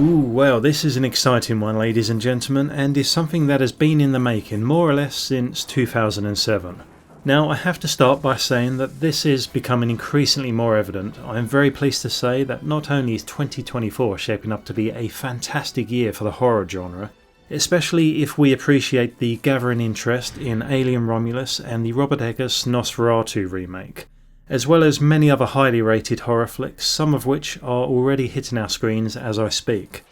Ooh, well, this is an exciting one, ladies and gentlemen, and is something that has been in the making more or less since 2007. Now, I have to start by saying that this is becoming increasingly more evident. I am very pleased to say that not only is 2024 shaping up to be a fantastic year for the horror genre, especially if we appreciate the gathering interest in Alien Romulus and the Robert Eggers Nosferatu remake, as well as many other highly rated horror flicks, some of which are already hitting our screens as I speak.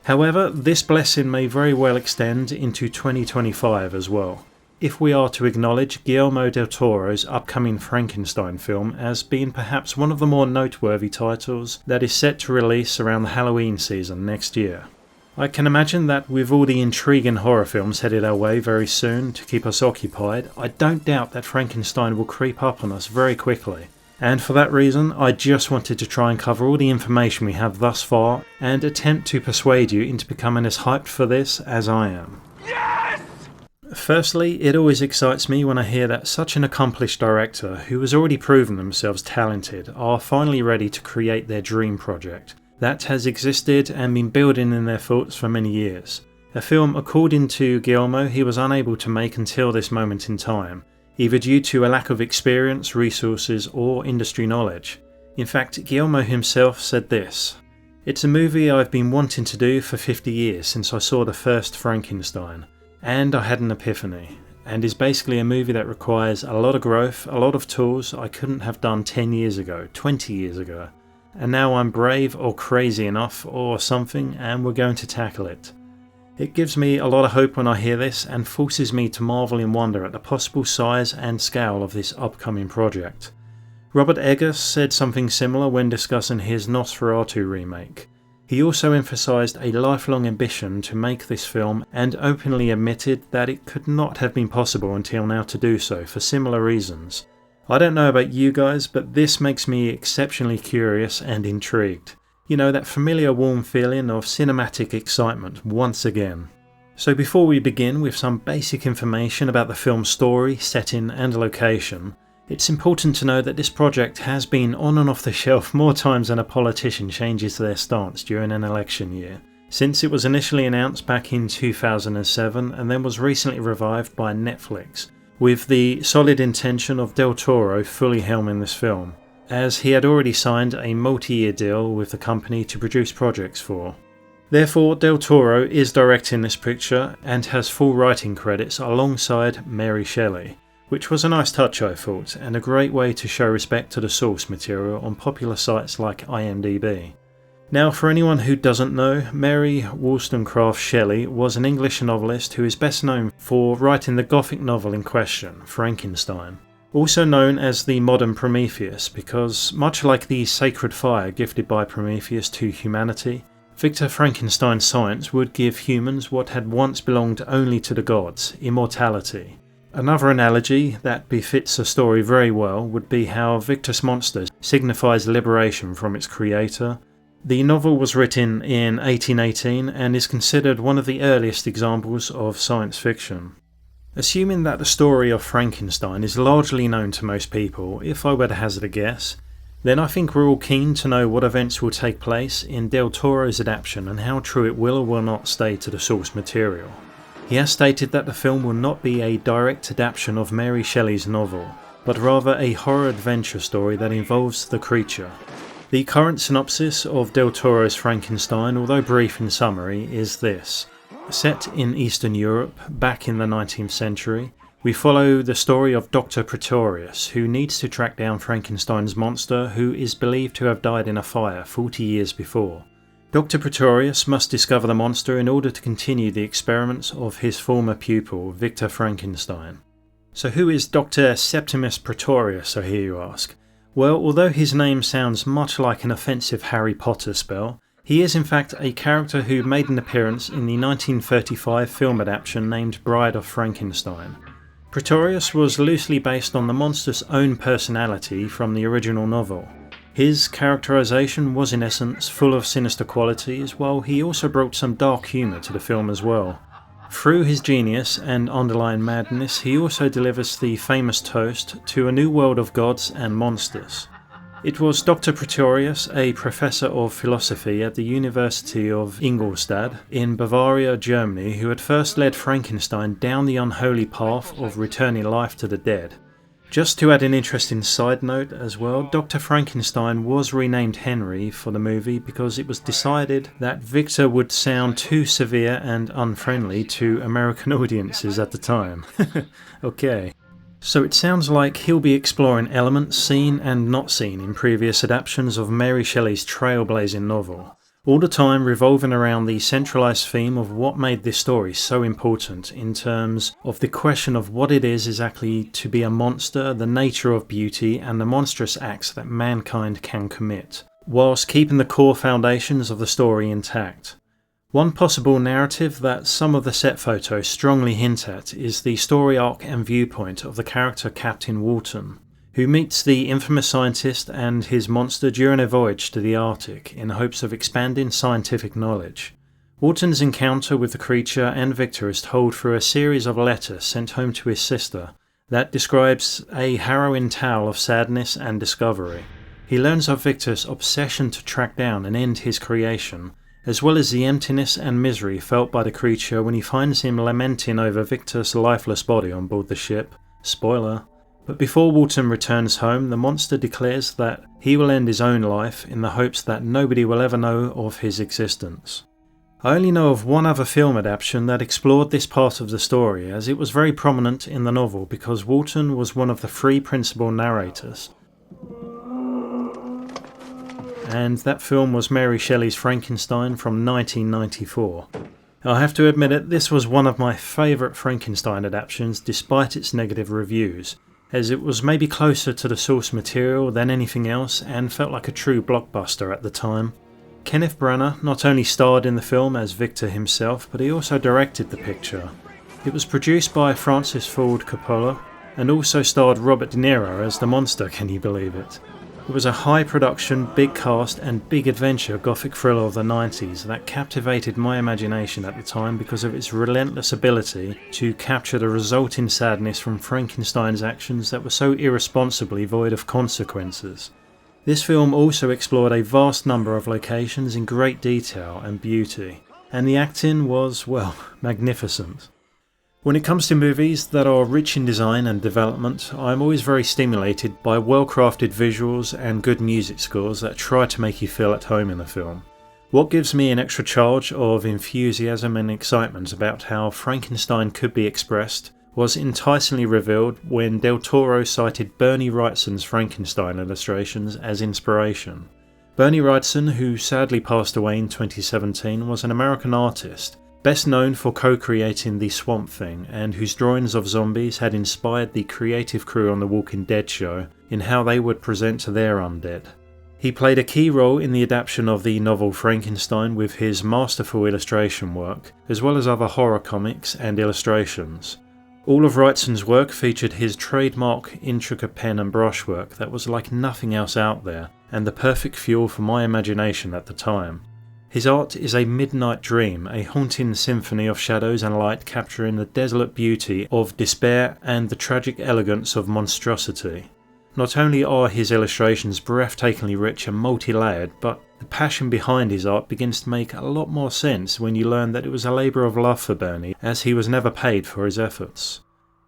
However, this blessing may very well extend into 2025 as well, if we are to acknowledge Guillermo Del Toro's upcoming Frankenstein film as being perhaps one of the more noteworthy titles that is set to release around the Halloween season next year. I can imagine that with all the intriguing horror films headed our way very soon to keep us occupied, I don't doubt that Frankenstein will creep up on us very quickly. And for that reason, I just wanted to try and cover all the information we have thus far and attempt to persuade you into becoming as hyped for this as I am. Yes! Firstly, it always excites me when I hear that such an accomplished director who has already proven themselves talented are finally ready to create their dream project that has existed and been building in their thoughts for many years. A film, according to Guillermo, he was unable to make until this moment in time, either due to a lack of experience, resources, or industry knowledge. In fact, Guillermo himself said this: "It's a movie I've been wanting to do for 50 years since I saw the first Frankenstein, and I had an epiphany, and is basically a movie that requires a lot of growth, a lot of tools I couldn't have done 10 years ago, 20 years ago. And now I'm brave or crazy enough or something, and we're going to tackle it." It gives me a lot of hope when I hear this and forces me to marvel in wonder at the possible size and scale of this upcoming project. Robert Eggers said something similar when discussing his Nosferatu remake. He also emphasised a lifelong ambition to make this film and openly admitted that it could not have been possible until now to do so for similar reasons. I don't know about you guys, but this makes me exceptionally curious and intrigued. You know, that familiar warm feeling of cinematic excitement once again. So before we begin with some basic information about the film's story, setting and location, it's important to know that this project has been on and off the shelf more times than a politician changes their stance during an election year, since it was initially announced back in 2007 and then was recently revived by Netflix, with the solid intention of Del Toro fully helming this film, as he had already signed a multi-year deal with the company to produce projects for. Therefore, Del Toro is directing this picture and has full writing credits alongside Mary Shelley, which was a nice touch I thought, and a great way to show respect to the source material on popular sites like IMDb. Now, for anyone who doesn't know, Mary Wollstonecraft Shelley was an English novelist who is best known for writing the Gothic novel in question, Frankenstein, also known as the modern Prometheus because, much like the sacred fire gifted by Prometheus to humanity, Victor Frankenstein's science would give humans what had once belonged only to the gods, immortality. Another analogy that befits a story very well would be how Victor's monster signifies liberation from its creator. The novel was written in 1818 and is considered one of the earliest examples of science fiction. Assuming that the story of Frankenstein is largely known to most people, if I were to hazard a guess, then I think we're all keen to know what events will take place in Del Toro's adaptation and how true it will or will not stay to the source material. He has stated that the film will not be a direct adaptation of Mary Shelley's novel, but rather a horror adventure story that involves the creature. The current synopsis of Del Toro's Frankenstein, although brief in summary, is this. Set in Eastern Europe, back in the 19th century, we follow the story of Dr. Pretorius, who needs to track down Frankenstein's monster, who is believed to have died in a fire 40 years before. Dr. Pretorius must discover the monster in order to continue the experiments of his former pupil, Victor Frankenstein. So who is Dr. Septimus Pretorius, I hear you ask? Well, although his name sounds much like an offensive Harry Potter spell, he is in fact a character who made an appearance in the 1935 film adaptation named Bride of Frankenstein. Pretorius was loosely based on the monster's own personality from the original novel. His characterization was in essence full of sinister qualities, while he also brought some dark humour to the film as well. Through his genius and underlying madness, he also delivers the famous toast to a new world of gods and monsters. It was Dr. Pretorius, a professor of philosophy at the University of Ingolstadt in Bavaria, Germany, who had first led Frankenstein down the unholy path of returning life to the dead. Just to add an interesting side note as well, Dr. Frankenstein was renamed Henry for the movie because it was decided that Victor would sound too severe and unfriendly to American audiences at the time. Okay. So it sounds like he'll be exploring elements seen and not seen in previous adaptations of Mary Shelley's trailblazing novel, all the time revolving around the centralised theme of what made this story so important in terms of the question of what it is exactly to be a monster, the nature of beauty, and the monstrous acts that mankind can commit, whilst keeping the core foundations of the story intact. One possible narrative that some of the set photos strongly hint at is the story arc and viewpoint of the character Captain Walton, who meets the infamous scientist and his monster during a voyage to the Arctic in hopes of expanding scientific knowledge. Walton's encounter with the creature and Victor is told through a series of letters sent home to his sister that describes a harrowing tale of sadness and discovery. He learns of Victor's obsession to track down and end his creation, as well as the emptiness and misery felt by the creature when he finds him lamenting over Victor's lifeless body on board the ship. Spoiler. But before Walton returns home, the monster declares that he will end his own life in the hopes that nobody will ever know of his existence. I only know of one other film adaptation that explored this part of the story, as it was very prominent in the novel because Walton was one of the three principal narrators. And that film was Mary Shelley's Frankenstein from 1994. I have to admit it, this was one of my favourite Frankenstein adaptations despite its negative reviews, as it was maybe closer to the source material than anything else and felt like a true blockbuster at the time. Kenneth Branagh not only starred in the film as Victor himself, but he also directed the picture. It was produced by Francis Ford Coppola and also starred Robert De Niro as the monster, can you believe it? It was a high production, big cast and big adventure gothic thriller of the 90s that captivated my imagination at the time because of its relentless ability to capture the resulting sadness from Frankenstein's actions that were so irresponsibly void of consequences. This film also explored a vast number of locations in great detail and beauty, and the acting was, well, magnificent. When it comes to movies that are rich in design and development, I'm always very stimulated by well-crafted visuals and good music scores that try to make you feel at home in a film. What gives me an extra charge of enthusiasm and excitement about how Frankenstein could be expressed was enticingly revealed when Del Toro cited Bernie Wrightson's Frankenstein illustrations as inspiration. Bernie Wrightson, who sadly passed away in 2017, was an American artist, best known for co-creating The Swamp Thing, and whose drawings of zombies had inspired the creative crew on The Walking Dead show in how they would present to their undead. He played a key role in the adaptation of the novel Frankenstein with his masterful illustration work, as well as other horror comics and illustrations. All of Wrightson's work featured his trademark intricate pen and brushwork that was like nothing else out there, and the perfect fuel for my imagination at the time. His art is a midnight dream, a haunting symphony of shadows and light capturing the desolate beauty of despair and the tragic elegance of monstrosity. Not only are his illustrations breathtakingly rich and multi-layered, but the passion behind his art begins to make a lot more sense when you learn that it was a labour of love for Bernie, as he was never paid for his efforts.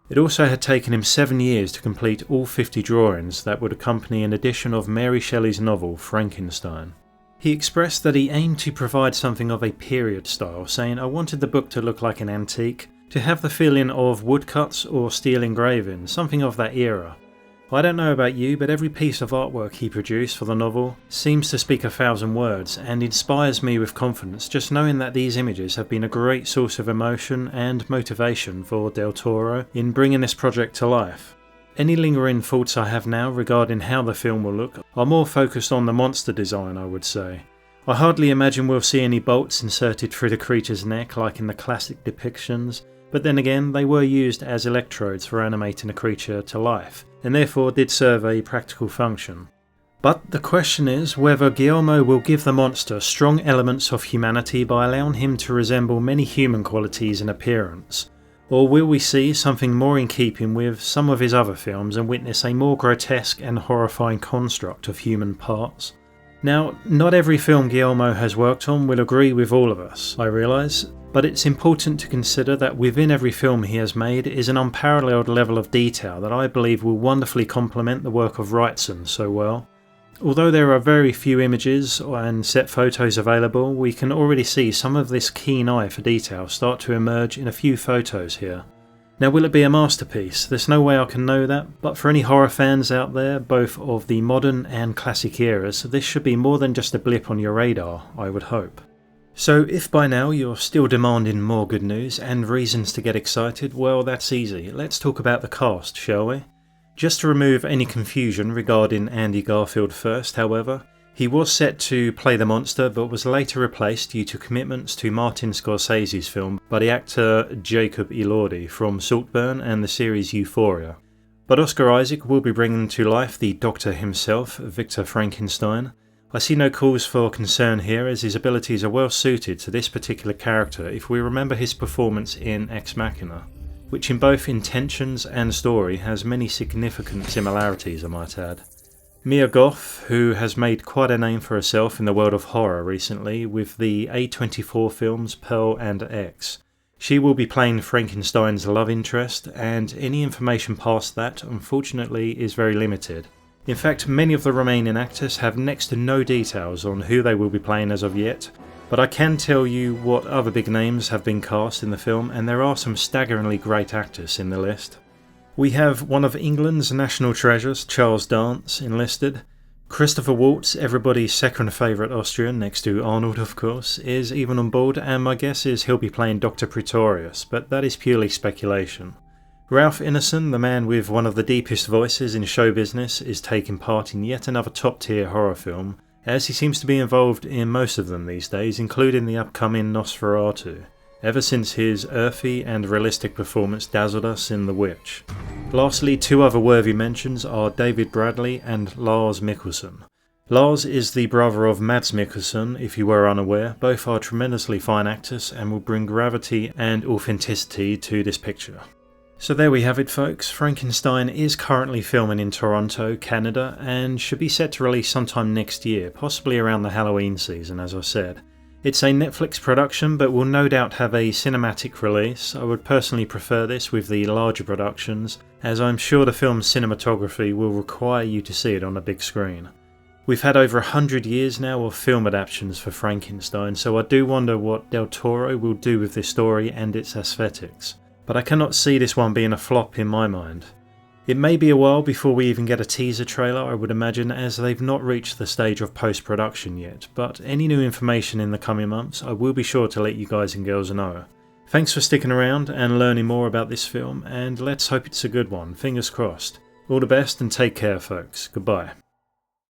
It also had taken him 7 years to complete all 50 drawings that would accompany an edition of Mary Shelley's novel Frankenstein. He expressed that he aimed to provide something of a period style, saying, "I wanted the book to look like an antique, to have the feeling of woodcuts or steel engraving, something of that era. I don't know about you, but every piece of artwork he produced for the novel seems to speak 1,000 words and inspires me with confidence just knowing that these images have been a great source of emotion and motivation for Del Toro in bringing this project to life. Any lingering thoughts I have now regarding how the film will look are more focused on the monster design, I would say. I hardly imagine we'll see any bolts inserted through the creature's neck like in the classic depictions, but then again they were used as electrodes for animating a creature to life, and therefore did serve a practical function. But the question is whether Guillermo will give the monster strong elements of humanity by allowing him to resemble many human qualities in appearance, Or will we see something more in keeping with some of his other films and witness a more grotesque and horrifying construct of human parts? Now, not every film Guillermo has worked on will agree with all of us, I realise, but it's important to consider that within every film he has made is an unparalleled level of detail that I believe will wonderfully complement the work of Wrightson so well. Although there are very few images and set photos available, we can already see some of this keen eye for detail start to emerge in a few photos here. Now, will it be a masterpiece? There's no way I can know that, but for any horror fans out there, both of the modern and classic eras, this should be more than just a blip on your radar, I would hope. So if by now you're still demanding more good news and reasons to get excited, well, that's easy. Let's talk about the cast, shall we? Just to remove any confusion regarding Andy Garfield first, however, he was set to play the monster but was later replaced due to commitments to Martin Scorsese's film by the actor Jacob Elordi from Saltburn and the series Euphoria. But Oscar Isaac will be bringing to life the Doctor himself, Victor Frankenstein. I see no cause for concern here as his abilities are well suited to this particular character if we remember his performance in Ex Machina, which in both intentions and story has many significant similarities, I might add. Mia Goth, who has made quite a name for herself in the world of horror recently with the A24 films Pearl and X. She will be playing Frankenstein's love interest, and any information past that unfortunately is very limited. In fact, many of the remaining actors have next to no details on who they will be playing as of yet, but I can tell you what other big names have been cast in the film, and there are some staggeringly great actors in the list. We have one of England's national treasures, Charles Dance, enlisted. Christopher Waltz, everybody's second favourite Austrian, next to Arnold of course, is even on board, and my guess is he'll be playing Dr. Pretorius, but that is purely speculation. Ralph Ineson, the man with one of the deepest voices in show business, is taking part in yet another top-tier horror film, as he seems to be involved in most of them these days, including the upcoming Nosferatu, ever since his earthy and realistic performance dazzled us in The Witch. Lastly, two other worthy mentions are David Bradley and Lars Mikkelsen. Lars is the brother of Mads Mikkelsen, if you were unaware. Both are tremendously fine actors and will bring gravity and authenticity to this picture. So there we have it, folks. Frankenstein is currently filming in Toronto, Canada, and should be set to release sometime next year, possibly around the Halloween season, as I said. It's a Netflix production, but will no doubt have a cinematic release. I would personally prefer this with the larger productions, as I'm sure the film's cinematography will require you to see it on a big screen. We've had over 100 years now of film adaptations for Frankenstein, so I do wonder what Del Toro will do with this story and its aesthetics. But I cannot see this one being a flop in my mind. It may be a while before we even get a teaser trailer, I would imagine, as they've not reached the stage of post-production yet, but any new information in the coming months I will be sure to let you guys and girls know. Thanks for sticking around and learning more about this film, and let's hope it's a good one, fingers crossed. All the best and take care, folks. Goodbye.